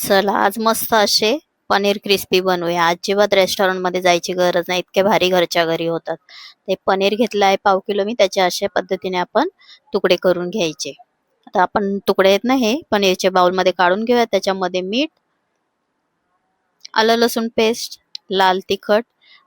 चला आज मस्त असे पनीर क्रिस्पी बनवूया। अजिबात रेस्टॉरंटमध्ये जायची गरज नाही, इतके भारी घरच्या घरी होतात। ते पनीर घेतलं आहे पाव किलो मी, त्याचे अशा पद्धतीने आपण तुकडे करून घ्यायचे। आता आपण तुकडे आहेत ना हे पनीरच्या बाउलमध्ये काढून घेऊया। त्याच्यामध्ये मीठ, आलं लसूण पेस्ट, लाल तिखट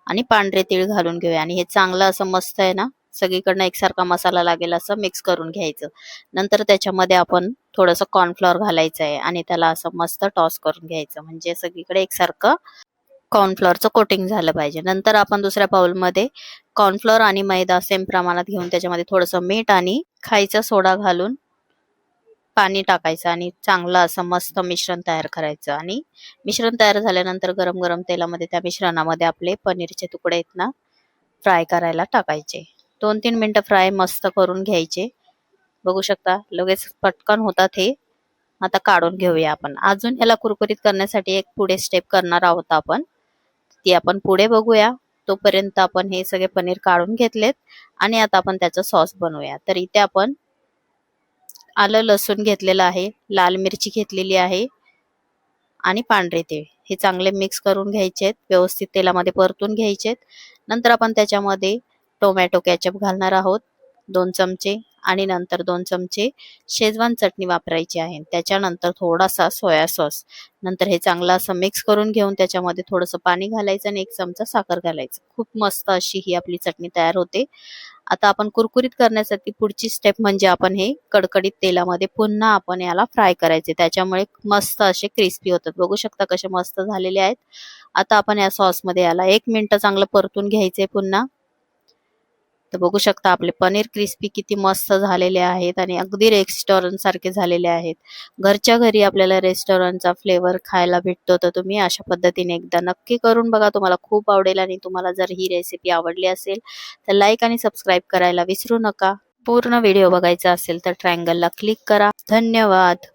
आणि पांढरे तीळ घालून घेऊया आणि हे चांगलं असं मस्त आहे ना सगळीकडनं एकसारखा मसाला लागेल असं मिक्स करून घ्यायचं। नंतर त्याच्यामध्ये आपण थोडंसं कॉर्नफ्लॉवर घालायचं आहे आणि त्याला असं मस्त टॉस करून घ्यायचं, म्हणजे सगळीकडे एकसारखं कॉर्नफ्लॉवरचं कोटिंग झालं पाहिजे। नंतर आपण दुसऱ्या बाउलमध्ये कॉर्नफ्लॉवर आणि मैदा सेम प्रमाणात घेऊन त्याच्यामध्ये थोडंसं मीठ आणि खायचा सोडा घालून पाणी टाकायचं आणि चांगलं असं मस्त मिश्रण तयार करायचं। आणि मिश्रण तयार झाल्यानंतर गरम गरम तेलामध्ये त्या मिश्रणामध्ये आपले पनीरचे तुकडे आहेत ना फ्राय करायला टाकायचे। 2-3 मिनिटं फ्राय मस्त करून घ्यायचे। बघू शकता लगेच पटकन होतात हे। आता काढून घेऊया आपण। अजून याला कुरकुरीत करण्यासाठी एक पुढे स्टेप करणार आहोत आपण, ती आपण पुढे बघूया। तोपर्यंत आपण हे सगळे पनीर काढून घेतलेत आणि आता आपण त्याचा सॉस बनवूया। तर इथे आपण आलं लसूण घेतलेलं आहे, लाल मिरची घेतलेली आहे आणि पांढरे तीळ हे चांगले मिक्स करून घ्यायचे, व्यवस्थित तेलामध्ये परतून घ्यायचे। नंतर आपण त्याच्यामध्ये टोमॅटो केचप घालणार आहोत 2 चमचे आणि नंतर 2 चमचे शेजवान चटणी वापरायची आहे। त्याच्यानंतर थोडासा सोया सॉस, नंतर हे चांगलं असं मिक्स करून घेऊन त्याच्यामध्ये थोडंसं पाणी घालायचं आणि 1 चमचा साखर घालायचं। खूप मस्त अशी ही आपली चटणी तयार होते। आता आपण कुरकुरीत करण्यासाठी पुढची स्टेप म्हणजे आपण हे कडकडीत तेलामध्ये पुन्हा आपण याला फ्राय करायचे, त्याच्यामुळे मस्त असे क्रिस्पी होतात। बघू शकता कसे मस्त झालेले आहेत। आता आपण या सॉसमध्ये याला 1 मिनिट चांगलं परतून घ्यायचे पुन्हा। तर बघू शकता आपले पनीर क्रिस्पी किती मस्त झालेले आहेत आणि अगदी रेस्टॉरंट सारखे झालेले आहेत। घरच्या घरी आपल्याला रेस्टॉरंटचा फ्लेवर खायला भेटतो, तर तुम्ही अशा पद्धतीने एकदा नक्की करून बघा, तुम्हाला खूप आवडेल। आणि तुम्हाला जर ही रेसिपी आवडली असेल तर लाईक आणि सबस्क्राईब करायला विसरू नका। पूर्ण व्हिडिओ बघायचा असेल तर ट्रायंगलला क्लिक करा। धन्यवाद।